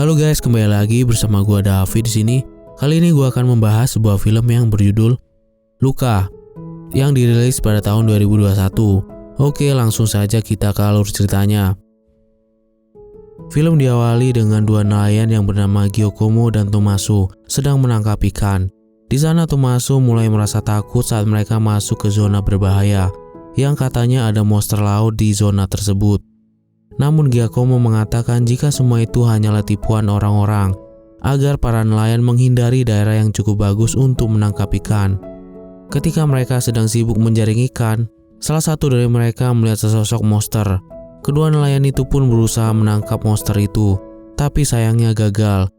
Halo guys, kembali lagi bersama gua David di sini. Kali ini gua akan membahas sebuah film yang berjudul Luka yang dirilis pada tahun 2021. Oke, langsung saja kita ke alur ceritanya. Film diawali dengan dua nelayan yang bernama Giacomo dan Tommaso sedang menangkap ikan. Di sana Tommaso mulai merasa takut saat mereka masuk ke zona berbahaya yang katanya ada monster laut di zona tersebut. Namun Giacomo mengatakan jika semua itu hanyalah tipuan orang-orang agar para nelayan menghindari daerah yang cukup bagus untuk menangkap ikan. Ketika mereka sedang sibuk menjaring ikan, salah satu dari mereka melihat sesosok monster. Kedua nelayan itu pun berusaha menangkap monster itu, tapi sayangnya gagal.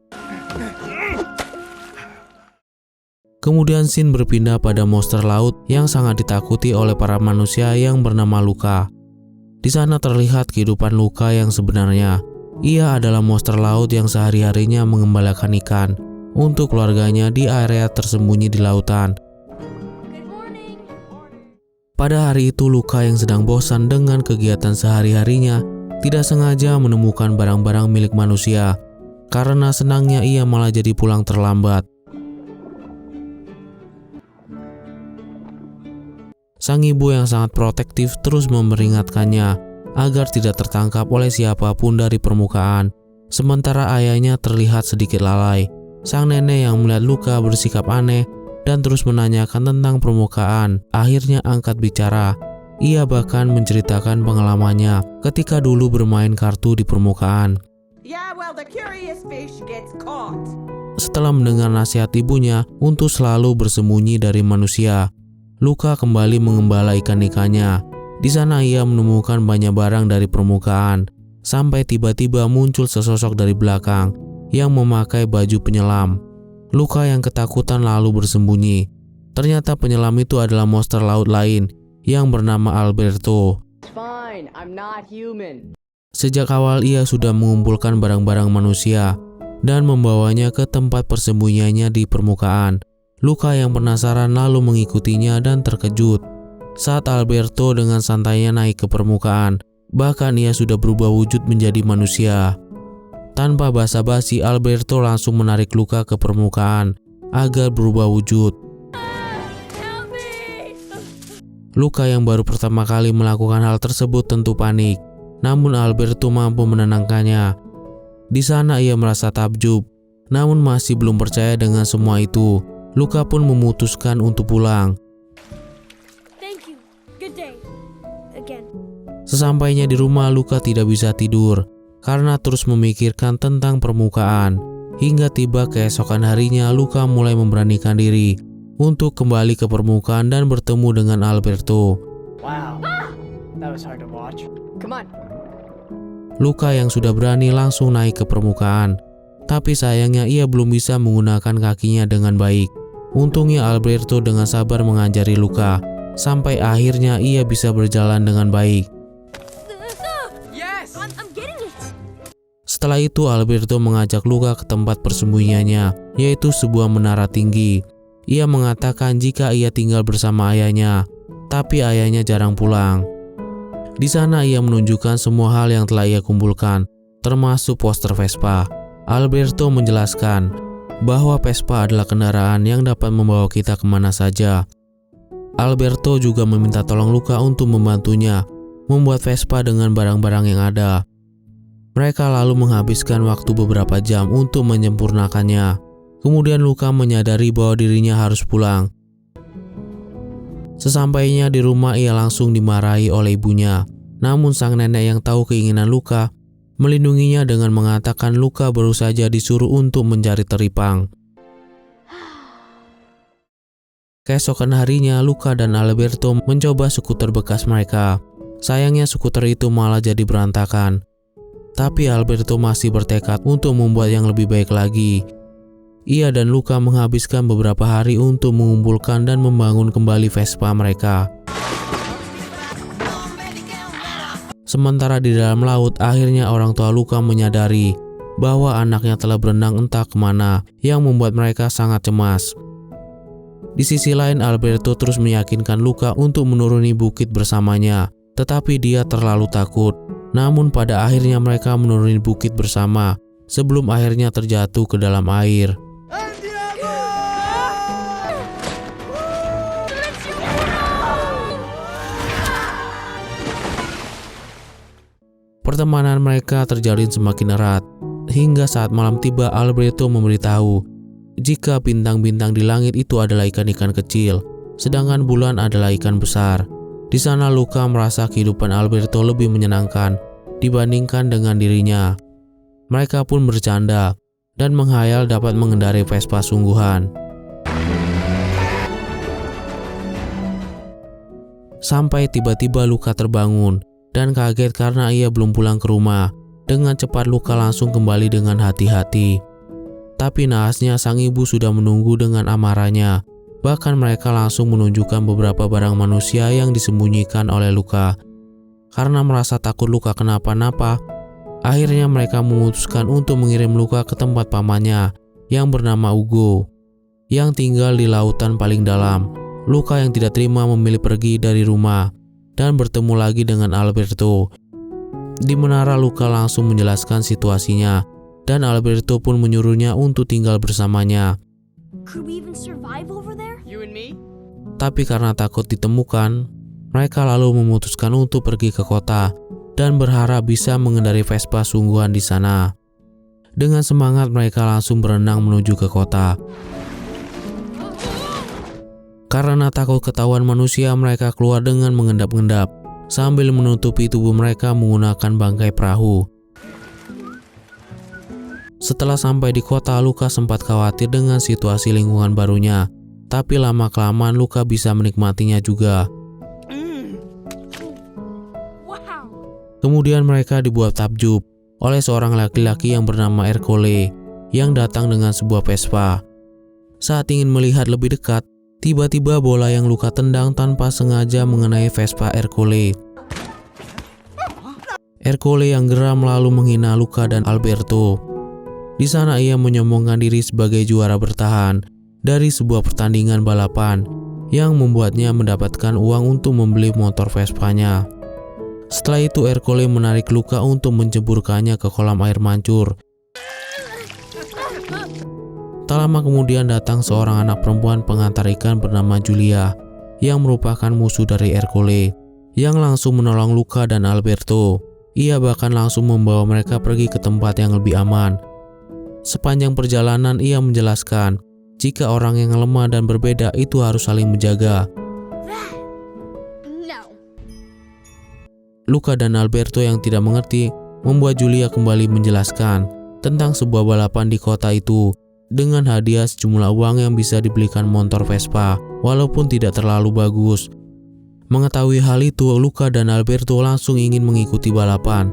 Kemudian scene berpindah pada monster laut yang sangat ditakuti oleh para manusia yang bernama Luka. Di sana terlihat kehidupan Luka yang sebenarnya. Ia adalah monster laut yang sehari-harinya mengembalakan ikan untuk keluarganya di area tersembunyi di lautan. Pada hari itu Luka yang sedang bosan dengan kegiatan sehari-harinya tidak sengaja menemukan barang-barang milik manusia. Karena senangnya ia malah jadi pulang terlambat. Sang ibu yang sangat protektif terus memperingatkannya agar tidak tertangkap oleh siapapun dari permukaan. Sementara ayahnya terlihat sedikit lalai. Sang nenek yang melihat Luka bersikap aneh dan terus menanyakan tentang permukaan, akhirnya angkat bicara. Ia bahkan menceritakan pengalamannya ketika dulu bermain kartu di permukaan. Setelah mendengar nasihat ibunya untuk selalu bersembunyi dari manusia, Luka kembali mengembala ikan-ikannya. Di sana ia menemukan banyak barang dari permukaan, sampai tiba-tiba muncul sesosok dari belakang yang memakai baju penyelam. Luka yang ketakutan lalu bersembunyi. Ternyata penyelam itu adalah monster laut lain yang bernama Alberto. Sejak awal ia sudah mengumpulkan barang-barang manusia dan membawanya ke tempat persembunyiannya di permukaan. Luka yang penasaran lalu mengikutinya dan terkejut saat Alberto dengan santainya naik ke permukaan. Bahkan ia sudah berubah wujud menjadi manusia. Tanpa basa-basi, Alberto langsung menarik Luka ke permukaan agar berubah wujud. Luka yang baru pertama kali melakukan hal tersebut tentu panik. Namun Alberto mampu menenangkannya. Di sana ia merasa takjub, namun masih belum percaya dengan semua itu. Luka pun memutuskan untuk pulang. Sesampainya di rumah, Luka tidak bisa tidur karena terus memikirkan tentang permukaan. Hingga tiba keesokan harinya, Luka mulai memberanikan diri untuk kembali ke permukaan dan bertemu dengan Alberto. Luka yang sudah berani langsung naik ke permukaan, tapi sayangnya ia belum bisa menggunakan kakinya dengan baik. Untungnya Alberto dengan sabar mengajari Luka sampai akhirnya ia bisa berjalan dengan baik. Setelah itu Alberto mengajak Luka ke tempat persembunyiannya, yaitu sebuah menara tinggi. Ia mengatakan jika ia tinggal bersama ayahnya, tapi ayahnya jarang pulang. Di sana ia menunjukkan semua hal yang telah ia kumpulkan, termasuk poster Vespa. Alberto menjelaskan bahwa Vespa adalah kendaraan yang dapat membawa kita kemana saja. Alberto juga meminta tolong Luka untuk membantunya membuat Vespa dengan barang-barang yang ada. Mereka lalu menghabiskan waktu beberapa jam untuk menyempurnakannya. Kemudian Luka menyadari bahwa dirinya harus pulang. Sesampainya di rumah ia langsung dimarahi oleh ibunya. Namun sang nenek yang tahu keinginan Luka melindunginya dengan mengatakan Luka baru saja disuruh untuk mencari teripang. Keesokan harinya Luka dan Alberto mencoba skuter bekas mereka. Sayangnya skuter itu malah jadi berantakan. Tapi Alberto masih bertekad untuk membuat yang lebih baik lagi. Ia dan Luka menghabiskan beberapa hari untuk mengumpulkan dan membangun kembali Vespa mereka. Sementara di dalam laut, akhirnya orang tua Luka menyadari bahwa anaknya telah berenang entah kemana, yang membuat mereka sangat cemas. Di sisi lain, Alberto terus meyakinkan Luka untuk menuruni bukit bersamanya, tetapi dia terlalu takut. Namun pada akhirnya mereka menuruni bukit bersama, sebelum akhirnya terjatuh ke dalam air. Pertemanan mereka terjalin semakin erat, hingga saat malam tiba Alberto memberitahu jika bintang-bintang di langit itu adalah ikan-ikan kecil, sedangkan bulan adalah ikan besar. Di sana Luca merasa kehidupan Alberto lebih menyenangkan dibandingkan dengan dirinya. Mereka pun bercanda dan menghayal dapat mengendarai Vespa sungguhan. Sampai tiba-tiba Luca terbangun dan kaget karena ia belum pulang ke rumah. Dengan cepat Luca langsung kembali dengan hati-hati. Tapi naasnya sang ibu sudah menunggu dengan amarahnya. Bahkan mereka langsung menunjukkan beberapa barang manusia yang disembunyikan oleh Luca. Karena merasa takut Luca kenapa-napa, akhirnya mereka memutuskan untuk mengirim Luca ke tempat pamannya yang bernama Ugo, yang tinggal di lautan paling dalam. Luca yang tidak terima memilih pergi dari rumah dan bertemu lagi dengan Alberto. Di menara Luca langsung menjelaskan situasinya dan Alberto pun menyuruhnya untuk tinggal bersamanya. Tapi karena takut ditemukan, mereka lalu memutuskan untuk pergi ke kota dan berharap bisa mengendarai Vespa sungguhan di sana. Dengan semangat mereka langsung berenang menuju ke kota. Karena takut ketahuan manusia, mereka keluar dengan mengendap-endap sambil menutupi tubuh mereka menggunakan bangkai perahu. Setelah sampai di kota, Luca sempat khawatir dengan situasi lingkungan barunya, tapi lama-kelamaan Luca bisa menikmatinya juga. Kemudian mereka dibuat takjub oleh seorang laki-laki yang bernama Ercole yang datang dengan sebuah Vespa. Saat ingin melihat lebih dekat, tiba-tiba bola yang Luca tendang tanpa sengaja mengenai Vespa Ercole. Ercole yang geram lalu menghina Luca dan Alberto. Di sana ia menyombongkan diri sebagai juara bertahan dari sebuah pertandingan balapan yang membuatnya mendapatkan uang untuk membeli motor Vespanya. Setelah itu Ercole menarik Luca untuk menceburkannya ke kolam air mancur. Tak lama kemudian datang seorang anak perempuan pengantar ikan bernama Julia yang merupakan musuh dari Ercole yang langsung menolong Luca dan Alberto. Ia bahkan langsung membawa mereka pergi ke tempat yang lebih aman. Sepanjang perjalanan ia menjelaskan jika orang yang lemah dan berbeda itu harus saling menjaga. Luca dan Alberto yang tidak mengerti membuat Julia kembali menjelaskan tentang sebuah balapan di kota itu dengan hadiah sejumlah uang yang bisa dibelikan motor Vespa walaupun tidak terlalu bagus. Mengetahui hal itu, Luca dan Alberto langsung ingin mengikuti balapan.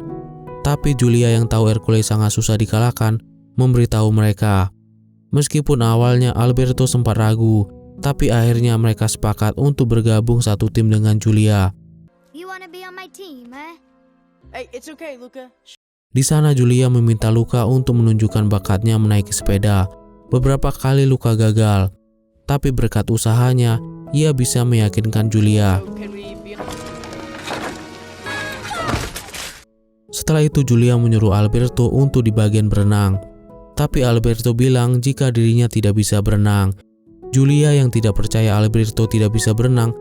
Tapi Julia yang tahu Ercole sangat susah dikalahkan memberitahu mereka. Meskipun awalnya Alberto sempat ragu, tapi akhirnya mereka sepakat untuk bergabung satu tim dengan Julia. Di sana Julia meminta Luca untuk menunjukkan bakatnya menaiki sepeda. Beberapa kali Luca gagal, tapi berkat usahanya, ia bisa meyakinkan Julia. Setelah itu Julia menyuruh Alberto untuk di bagian berenang, tapi Alberto bilang jika dirinya tidak bisa berenang. Julia yang tidak percaya Alberto tidak bisa berenang,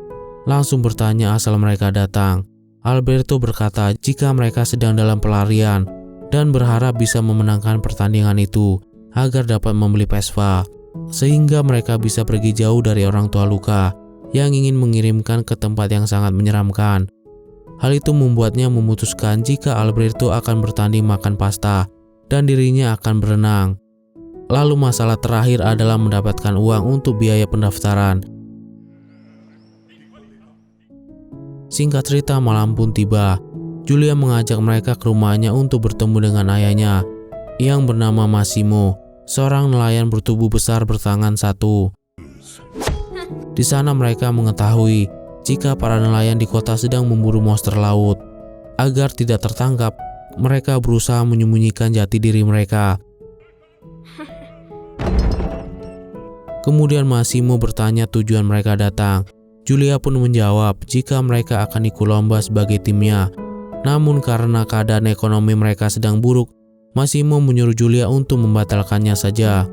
langsung bertanya asal mereka datang. Alberto berkata jika mereka sedang dalam pelarian dan berharap bisa memenangkan pertandingan itu agar dapat membeli Vespa, sehingga mereka bisa pergi jauh dari orang tua Luca yang ingin mengirimkan ke tempat yang sangat menyeramkan. Hal itu membuatnya memutuskan jika Alberto akan bertanding makan pasta dan dirinya akan berenang. Lalu masalah terakhir adalah mendapatkan uang untuk biaya pendaftaran. Singkat cerita, malam pun tiba. Julia mengajak mereka ke rumahnya untuk bertemu dengan ayahnya yang bernama Massimo, seorang nelayan bertubuh besar bertangan satu. Di sana mereka mengetahui jika para nelayan di kota sedang memburu monster laut. Agar tidak tertangkap, mereka berusaha menyembunyikan jati diri mereka. Kemudian Massimo bertanya tujuan mereka datang. Julia pun menjawab jika mereka akan ikut lomba sebagai timnya. Namun karena keadaan ekonomi mereka sedang buruk, Massimo menyuruh Julia untuk membatalkannya saja.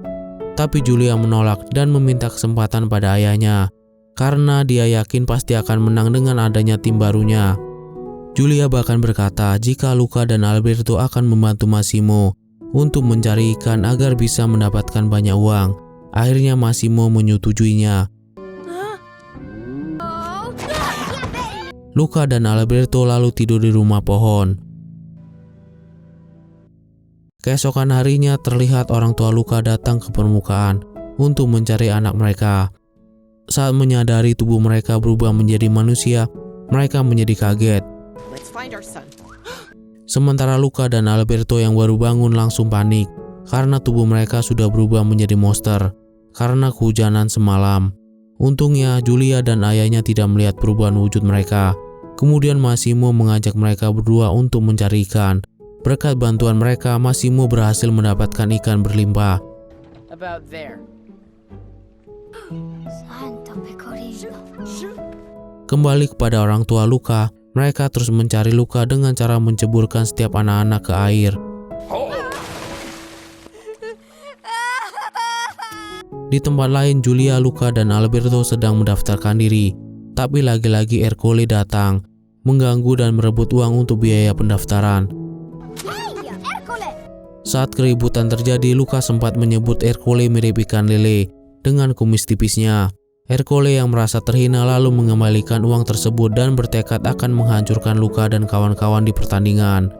Tapi Julia menolak dan meminta kesempatan pada ayahnya, karena dia yakin pasti akan menang dengan adanya tim barunya. Julia bahkan berkata jika Luca dan Alberto akan membantu Massimo untuk mencari ikan agar bisa mendapatkan banyak uang. Akhirnya Massimo menyetujuinya. Luca dan Alberto lalu tidur di rumah pohon. Keesokan harinya terlihat orang tua Luca datang ke permukaan untuk mencari anak mereka. Saat menyadari tubuh mereka berubah menjadi manusia, mereka menjadi kaget. Sementara Luca dan Alberto yang baru bangun langsung panik karena tubuh mereka sudah berubah menjadi monster karena kehujanan semalam. Untungnya Julia dan ayahnya tidak melihat perubahan wujud mereka. Kemudian Massimo mengajak mereka berdua untuk mencari ikan. Berkat bantuan mereka, Massimo berhasil mendapatkan ikan berlimpah. Kembali kepada orang tua Luca, mereka terus mencari Luca dengan cara menceburkan setiap anak-anak ke air. Di tempat lain, Julia, Luca, dan Alberto sedang mendaftarkan diri. Tapi lagi-lagi Ercole datang, mengganggu dan merebut uang untuk biaya pendaftaran. Saat keributan terjadi, Luca sempat menyebut Ercole mirip ikan lele dengan kumis tipisnya. Ercole yang merasa terhina lalu mengembalikan uang tersebut dan bertekad akan menghancurkan Luca dan kawan-kawan di pertandingan.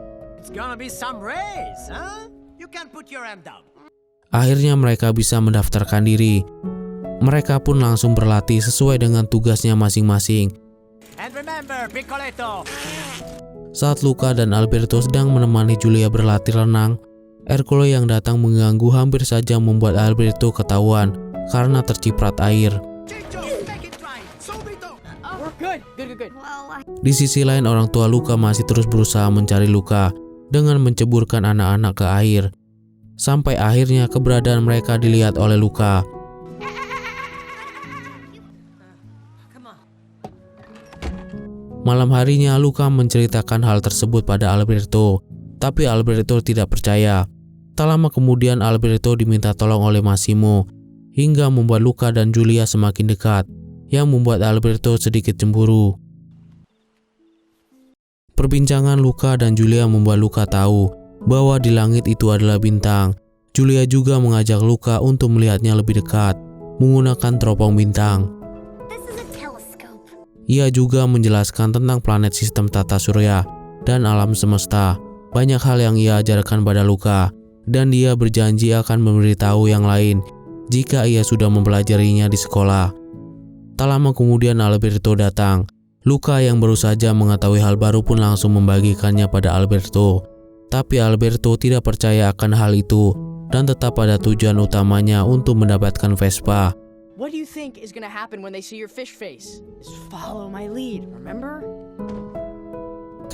Akhirnya mereka bisa mendaftarkan diri. Mereka pun langsung berlatih sesuai dengan tugasnya masing-masing. Saat Luca dan Alberto sedang menemani Julia berlatih renang, Ercole yang datang mengganggu hampir saja membuat Alberto ketahuan karena terciprat air. Di sisi lain, orang tua Luca masih terus berusaha mencari Luca dengan menceburkan anak-anak ke air. Sampai akhirnya keberadaan mereka dilihat oleh Luca. Malam harinya Luca menceritakan hal tersebut pada Alberto, tapi Alberto tidak percaya. Tak lama kemudian Alberto diminta tolong oleh Massimo, hingga membuat Luca dan Julia semakin dekat, yang membuat Alberto sedikit cemburu. Perbincangan Luca dan Julia membuat Luca tahu bahwa di langit itu adalah bintang. Julia juga mengajak Luca untuk melihatnya lebih dekat, menggunakan teropong bintang. Ia juga menjelaskan tentang planet sistem tata surya dan alam semesta. Banyak hal yang ia ajarkan pada Luca, dan dia berjanji akan memberitahu yang lain jika ia sudah mempelajarinya di sekolah. Tak lama kemudian Alberto datang. Luca yang baru saja mengetahui hal baru pun langsung membagikannya pada Alberto. Tapi Alberto tidak percaya akan hal itu dan tetap pada tujuan utamanya untuk mendapatkan Vespa. What do you think is gonna happen when they see your fish face? Just follow my lead, remember?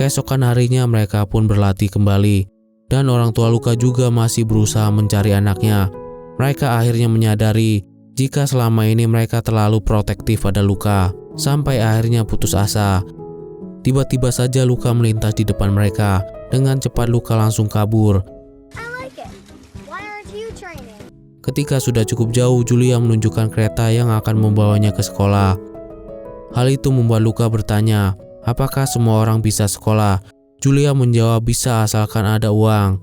Keesokan harinya mereka pun berlatih kembali, dan orang tua Luca juga masih berusaha mencari anaknya. Mereka akhirnya menyadari jika selama ini mereka terlalu protektif pada Luca, sampai akhirnya putus asa. Tiba-tiba saja Luca melintas di depan mereka. Dengan cepat Luca langsung kabur. Ketika sudah cukup jauh, Julia menunjukkan kereta yang akan membawanya ke sekolah. Hal itu membuat Luca bertanya, apakah semua orang bisa sekolah? Julia menjawab bisa asalkan ada uang.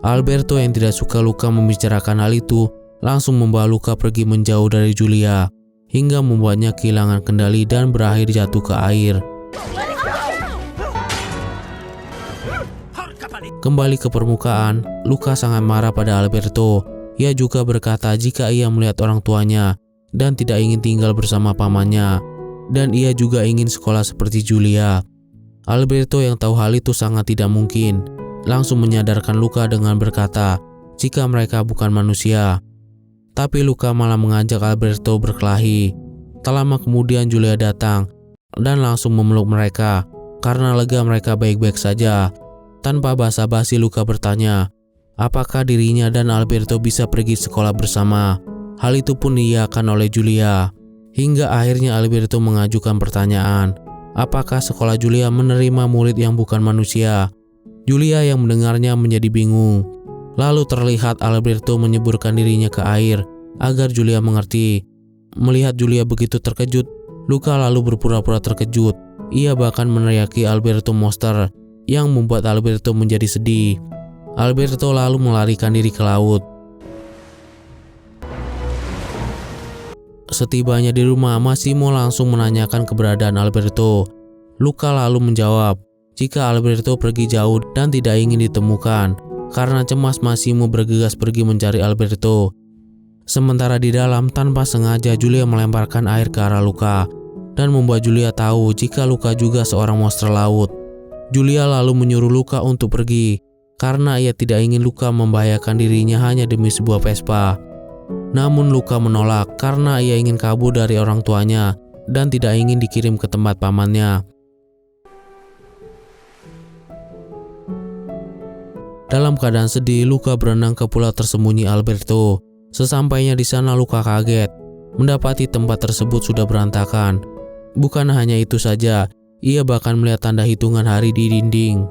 Alberto yang tidak suka Luca membicarakan hal itu, langsung membawa Luca pergi menjauh dari Julia, hingga membuatnya kehilangan kendali dan berakhir jatuh ke air. Kembali ke permukaan, Luca sangat marah pada Alberto. Ia juga berkata jika ia melihat orang tuanya dan tidak ingin tinggal bersama pamannya, dan ia juga ingin sekolah seperti Julia. Alberto yang tahu hal itu sangat tidak mungkin, langsung menyadarkan Luca dengan berkata jika mereka bukan manusia. Tapi Luca malah mengajak Alberto berkelahi. Tak lama kemudian Julia datang dan langsung memeluk mereka karena lega mereka baik-baik saja. Tanpa basa-basi Luca bertanya, apakah dirinya dan Alberto bisa pergi sekolah bersama? Hal itu pun diiyakan oleh Julia. Hingga akhirnya Alberto mengajukan pertanyaan, apakah sekolah Julia menerima murid yang bukan manusia? Julia yang mendengarnya menjadi bingung. Lalu terlihat Alberto menyeburkan dirinya ke air agar Julia mengerti. Melihat Julia begitu terkejut, Luca lalu berpura-pura terkejut. Ia bahkan meneriaki Alberto monster yang membuat Alberto menjadi sedih. Alberto lalu melarikan diri ke laut. Setibanya di rumah, Massimo langsung menanyakan keberadaan Alberto. Luca lalu menjawab jika Alberto pergi jauh dan tidak ingin ditemukan. Karena cemas, Massimo bergegas pergi mencari Alberto. Sementara di dalam, tanpa sengaja Julia melemparkan air ke arah Luca dan membuat Julia tahu jika Luca juga seorang monster laut. Julia lalu menyuruh Luca untuk pergi karena ia tidak ingin Luca membahayakan dirinya hanya demi sebuah Vespa. Namun Luca menolak karena ia ingin kabur dari orang tuanya dan tidak ingin dikirim ke tempat pamannya. Dalam keadaan sedih, Luca berenang ke pulau tersembunyi Alberto. Sesampainya di sana, Luca kaget mendapati tempat tersebut sudah berantakan. Bukan hanya itu saja, ia bahkan melihat tanda hitungan hari di dinding.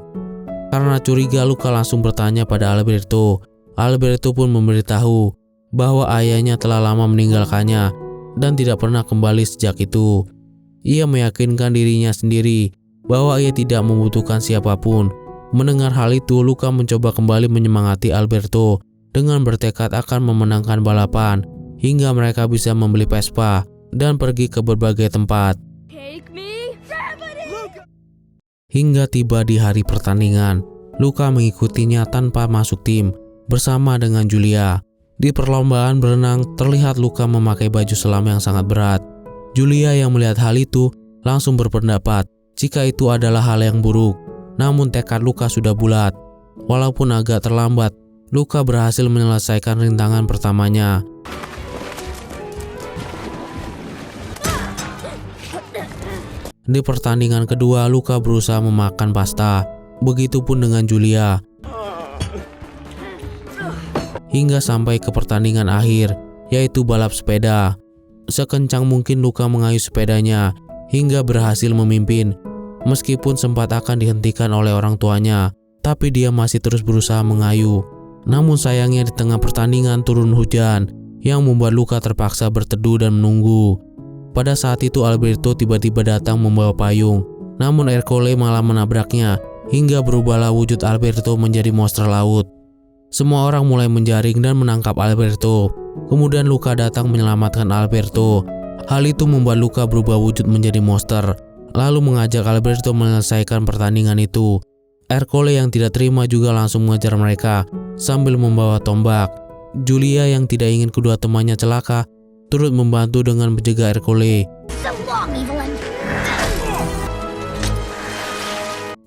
Karena curiga, Luca langsung bertanya pada Alberto. Alberto pun memberitahu bahwa ayahnya telah lama meninggalkannya dan tidak pernah kembali sejak itu. Ia meyakinkan dirinya sendiri bahwa ia tidak membutuhkan siapapun. Mendengar hal itu, Luca mencoba kembali menyemangati Alberto dengan bertekad akan memenangkan balapan hingga mereka bisa membeli Vespa dan pergi ke berbagai tempat. Hingga tiba di hari pertandingan, Luca mengikutinya tanpa masuk tim bersama dengan Julia. Di perlombaan berenang, terlihat Luca memakai baju selam yang sangat berat. Julia yang melihat hal itu langsung berpendapat jika itu adalah hal yang buruk. Namun tekad Luca sudah bulat. Walaupun agak terlambat, Luca berhasil menyelesaikan rintangan pertamanya. Di pertandingan kedua, Luca berusaha memakan pasta. Begitupun dengan Julia. Hingga sampai ke pertandingan akhir, yaitu balap sepeda. Sekencang mungkin Luca mengayuh sepedanya hingga berhasil memimpin. Meskipun sempat akan dihentikan oleh orang tuanya, tapi dia masih terus berusaha mengayuh. Namun sayangnya di tengah pertandingan turun hujan yang membuat Luca terpaksa berteduh dan menunggu. Pada saat itu Alberto tiba-tiba datang membawa payung, namun Ercole malah menabraknya hingga berubahlah wujud Alberto menjadi monster laut. Semua orang mulai menjaring dan menangkap Alberto. Kemudian Luca datang menyelamatkan Alberto. Hal itu membuat Luca berubah wujud menjadi monster, lalu mengajak Alberto menyelesaikan pertandingan itu. Ercole yang tidak terima juga langsung mengejar mereka sambil membawa tombak. Julia yang tidak ingin kedua temannya celaka turut membantu dengan menjaga Ercole.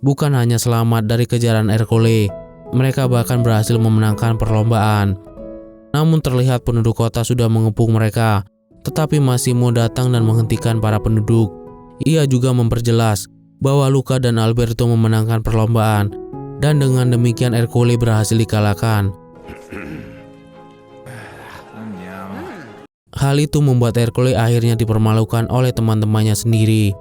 Bukan hanya selamat dari kejaran Ercole, mereka bahkan berhasil memenangkan perlombaan. Namun terlihat penduduk kota sudah mengepung mereka, tetapi Massimo datang dan menghentikan para penduduk. Ia juga memperjelas bahwa Luca dan Alberto memenangkan perlombaan dan dengan demikian Ercole berhasil dikalahkan. Hal itu membuat Ercole akhirnya dipermalukan oleh teman-temannya sendiri.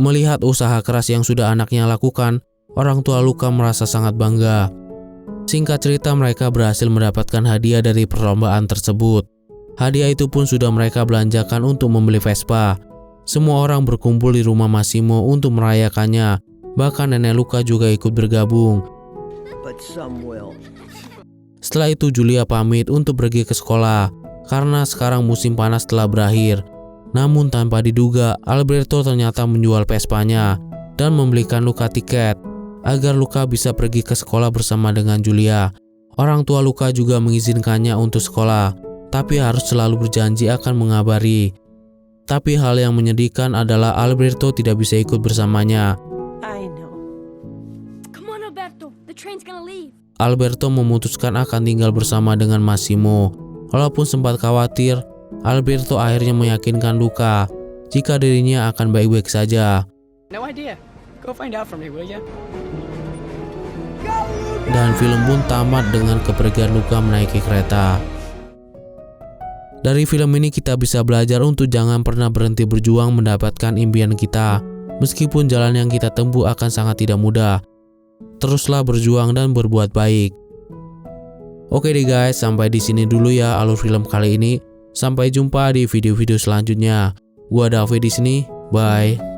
Melihat usaha keras yang sudah anaknya lakukan, orang tua Luca merasa sangat bangga. Singkat cerita, mereka berhasil mendapatkan hadiah dari perlombaan tersebut. Hadiah itu pun sudah mereka belanjakan untuk membeli Vespa. Semua orang berkumpul di rumah Massimo untuk merayakannya. Bahkan nenek Luca juga ikut bergabung. Setelah itu Julia pamit untuk pergi ke sekolah karena sekarang musim panas telah berakhir. Namun tanpa diduga, Alberto ternyata menjual Vespanya dan membelikan Luca tiket agar Luca bisa pergi ke sekolah bersama dengan Julia. Orang tua Luca juga mengizinkannya untuk sekolah, tapi harus selalu berjanji akan mengabari. Tapi hal yang menyedihkan adalah Alberto tidak bisa ikut bersamanya. Alberto memutuskan akan tinggal bersama dengan Massimo. Walaupun sempat khawatir, Alberto akhirnya meyakinkan Luca jika dirinya akan baik-baik saja. Dan film pun tamat dengan kepergian Luca menaiki kereta. Dari film ini kita bisa belajar untuk jangan pernah berhenti berjuang mendapatkan impian kita. Meskipun jalan yang kita tempuh akan sangat tidak mudah, teruslah berjuang dan berbuat baik. Oke deh guys, sampai di sini dulu ya alur film kali ini. Sampai jumpa di video-video selanjutnya. Gua David di sini. Bye.